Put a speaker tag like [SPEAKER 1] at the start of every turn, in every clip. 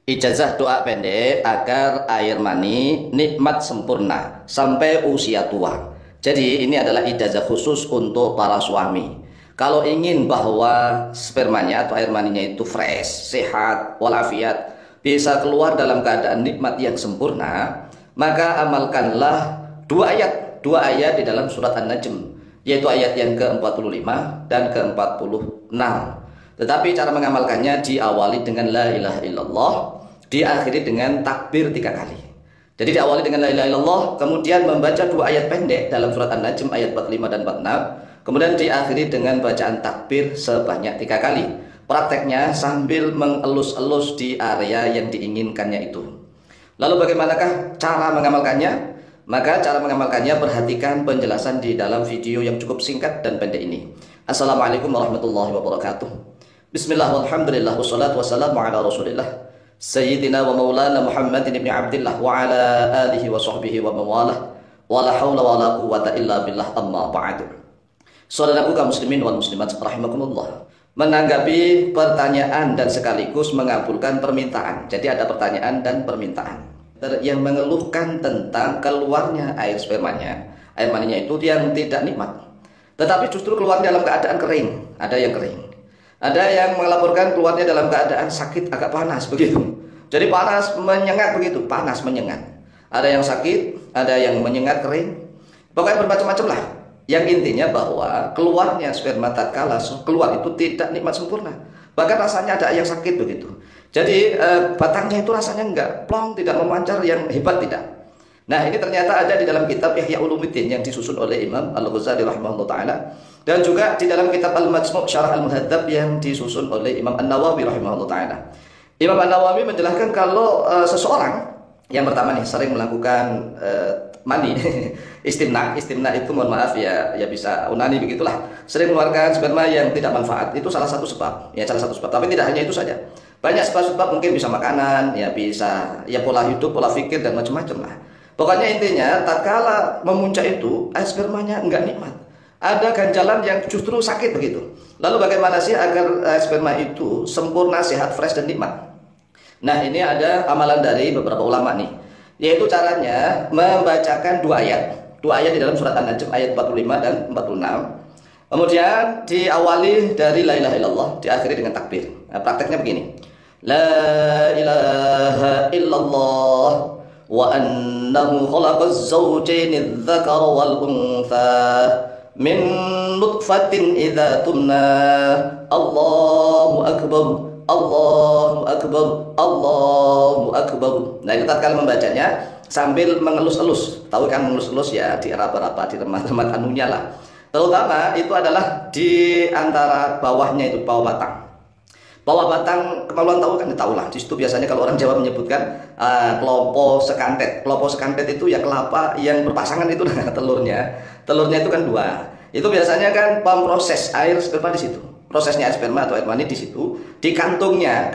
[SPEAKER 1] Ijazah doa pendek agar air mani nikmat sempurna sampai usia tua. Jadi ini adalah ijazah khusus untuk para suami. Kalau ingin bahwa spermanya atau air maninya itu fresh, sehat, walafiat, bisa keluar dalam keadaan nikmat yang sempurna, maka amalkanlah dua ayat di dalam surat An-Najm, yaitu ayat yang ke-45 dan ke-46. Tetapi cara mengamalkannya diawali dengan la ilaha illallah, diakhiri dengan takbir 3 kali. Jadi diawali dengan la ilaha illallah, kemudian membaca 2 ayat pendek dalam surat An-Najm ayat 45 dan 46, kemudian diakhiri dengan bacaan takbir sebanyak 3 kali. Prakteknya sambil mengelus-elus di area yang diinginkannya itu. Lalu bagaimanakah cara mengamalkannya? Maka cara mengamalkannya perhatikan penjelasan di dalam video yang cukup singkat dan pendek ini. Assalamualaikum warahmatullahi wabarakatuh. Bismillah walhamdulillah wassalatu wassalamu ala rasulillah Sayyidina wa maulana Muhammadin ibn Abdillah wa ala alihi wa sahbihi wa mawalah wa la hawla wa la quwata illa billah amma ba'du. Saudaraku kaum muslimin wal muslimat rahimakumullah, menanggapi pertanyaan dan sekaligus mengabulkan permintaan. Jadi ada pertanyaan dan permintaan yang mengeluhkan tentang keluarnya air spermanya, air maninya itu yang tidak nikmat, tetapi justru keluar dalam keadaan kering. Ada yang kering, ada yang melaporkan keluarnya dalam keadaan sakit, agak panas begitu. Jadi panas menyengat begitu, panas menyengat. Ada yang sakit, ada yang menyengat kering. Pokoknya bermacam-macam lah. Yang intinya bahwa keluarnya sperma tatkala keluar itu tidak nikmat sempurna. Bahkan rasanya ada yang sakit begitu. Jadi batangnya itu rasanya enggak plong, tidak memancar yang hebat, tidak. Nah, ini ternyata ada di dalam kitab Ihya Ulumuddin yang disusun oleh Imam Al-Ghazali rahimahullah ta'ala, dan juga di dalam kitab Al-Majmu' Syarah Al-Muhadzab yang disusun oleh Imam An-Nawawi rahimahullah ta'ala. Imam An-Nawawi menjelaskan kalau seseorang yang pertama nih sering melakukan mani istimna itu mohon maaf ya bisa unani begitulah, sering mengeluarkan sperma yang tidak manfaat, itu salah satu sebab, tapi tidak hanya itu saja. Banyak sebab-sebab, mungkin bisa makanan, ya bisa ya pola hidup, pola pikir dan macam-macam lah. Pokoknya intinya tatkala memuncak itu air spermanya enggak nikmat. Ada ganjalan yang justru sakit begitu. Lalu bagaimana sih agar sperma itu sempurna, sehat, fresh dan nikmat? Nah, ini ada amalan dari beberapa ulama nih. Yaitu caranya membacakan 2 ayat. 2 ayat di dalam surat An-Najm ayat 45 dan 46. Kemudian diawali dari la ilaha illallah, diakhiri dengan takbir. Nah, prakteknya begini. La ilaha illallah wa annahu khalaqaz zawjaini dzakara wal untha min nutfatin idza tumna. Allahu akbar, Allahu akbar, Allahu akbar. Nah, itu tatkala membacanya sambil mengelus-elus. Tahu kan mengelus-elus ya, di raba-raba, di remat-remat anunya lah. Terutama itu adalah di antara bawahnya, itu bawah batang. Bawah batang, kemaluan tahu kan? Tahu lah. Di situ biasanya kalau orang Jawa menyebutkan kelopo sekantet. Kelopo sekantet itu ya kelapa yang berpasangan itu telurnya. Telurnya itu kan 2. Itu biasanya kan pemproses air sperma di situ. Prosesnya air sperma atau air mani di situ. Di kantungnya,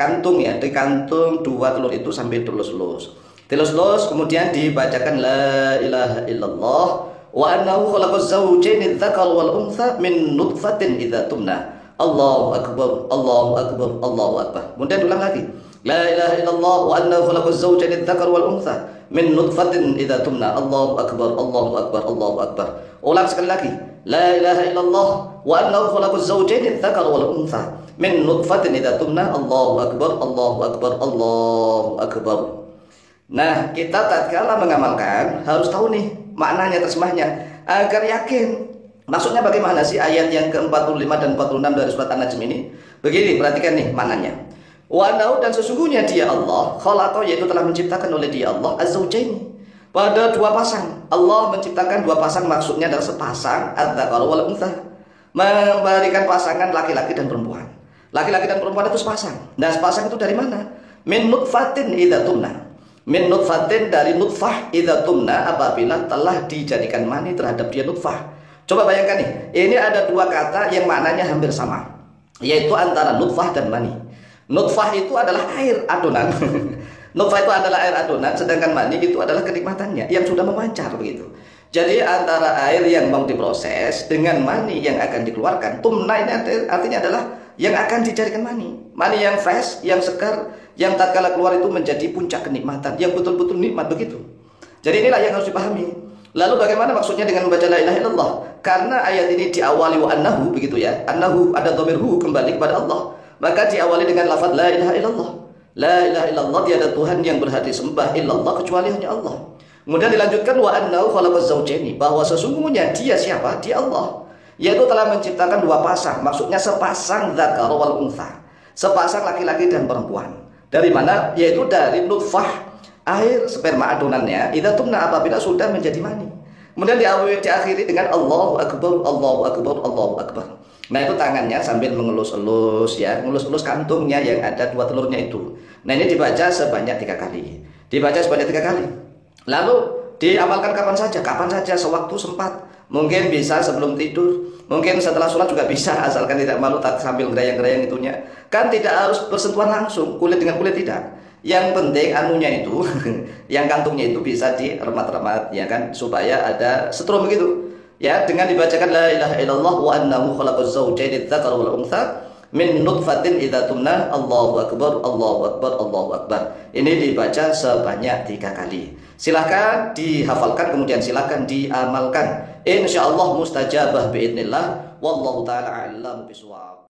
[SPEAKER 1] di kantung 2 telur itu sambil dilus-lus. Dilus-lus, kemudian dibacakan la ilaha illallah wa annahu khalaqaz zawjaini dzakara wal untha min nutfatin idza tumna. Allahu akbar, Allahu akbar, Allahu akbar. Kemudian ulang lagi. La ilaha illallah wa annahu khalaqaz zawjaini dzakara wal untha min nutfatin idza tumna. Allahu akbar, Allahu akbar, Allahu akbar. Ulang sekali lagi. La ilaha illallah wa annahu khalaqaz zawjaini dzakara wal untha min nutfatin idza tumna. Allahu akbar, Allahu akbar, Allahu akbar. Nah, kita tatkala mengamalkan harus tahu nih maknanya, terjemahnya, agar yakin. Maksudnya bagaimana sih ayat yang ke-45 dan 46 dari surat An-Najm ini? Begini, perhatikan nih maknanya. Wa annahu, dan sesungguhnya dia Allah, khalaqa, yaitu telah menciptakan oleh dia Allah az-zawjaini, pada 2 pasang. Allah menciptakan 2 pasang, maksudnya adalah sepasang adzakar wal untha, memberikan pasangan laki-laki dan perempuan. Laki-laki dan perempuan itu sepasang. Nah, sepasang itu dari mana? Min nutfatin idza tumna. Min nutfatin, dari nutfah, idza tumna, apabila telah dijadikan mani terhadap dia nutfah. Coba bayangkan nih, ini ada 2 kata yang maknanya hampir sama, yaitu antara nutfah dan mani. Nutfah itu adalah air adonan. Nutfah itu adalah air adonan, sedangkan mani itu adalah kenikmatannya yang sudah memancar begitu. Jadi antara air yang mau diproses dengan mani yang akan dikeluarkan, tumna ini artinya adalah yang akan dijadikan mani. Mani yang fresh, yang segar, yang tatkala keluar itu menjadi puncak kenikmatan, yang betul-betul nikmat begitu. Jadi inilah yang harus dipahami. Lalu bagaimana maksudnya dengan membaca la ilaha illallah? Karena ayat ini diawali wa annahu, begitu ya. Annahu ada dhamir hu kembali kepada Allah. Maka diawali dengan lafaz la ilaha illallah. La ilaha illallah, tiada Tuhan yang berhak disembah illallah kecuali hanya Allah. Kemudian dilanjutkan wa annahu khalaqaz zawjaini, bahwa sesungguhnya dia siapa? Dia Allah. Yaitu telah menciptakan dua pasang, maksudnya sepasang dzakar wal untha. Sepasang laki-laki dan perempuan. Dari mana? Yaitu dari nutfah, air sperma adonannya, idza tumna, apabila sudah menjadi mani. Kemudian diakhiri dengan Allahu akbar, Allahu akbar, Allahu akbar. Nah, itu tangannya sambil mengelus-elus ya, mengelus-elus kantungnya yang ada dua telurnya itu. Nah, ini dibaca sebanyak 3 kali. Dibaca sebanyak 3 kali. Lalu diamalkan kapan saja, sewaktu sempat. Mungkin bisa sebelum tidur, mungkin setelah sholat juga bisa, asalkan tidak malu tak sambil gerayang-gerayang itunya. Kan tidak harus bersentuhan langsung, kulit dengan kulit tidak. Yang penting anunya itu, yang kantungnya itu bisa diremat-remat, ya kan, supaya ada setrum begitu. Ya, dengan dibacakan la ilaha illallah wa annahu khalaqaz zawjaini dzakara wal untha min nutfatin idza tumna, Allahu akbar, Allahu akbar, Allahu akbar. Ini dibaca sebanyak 3 kali. Silakan dihafalkan, kemudian silakan diamalkan. Insyaallah mustajabah biidznillah. Wallahu taala a'lam bishawab.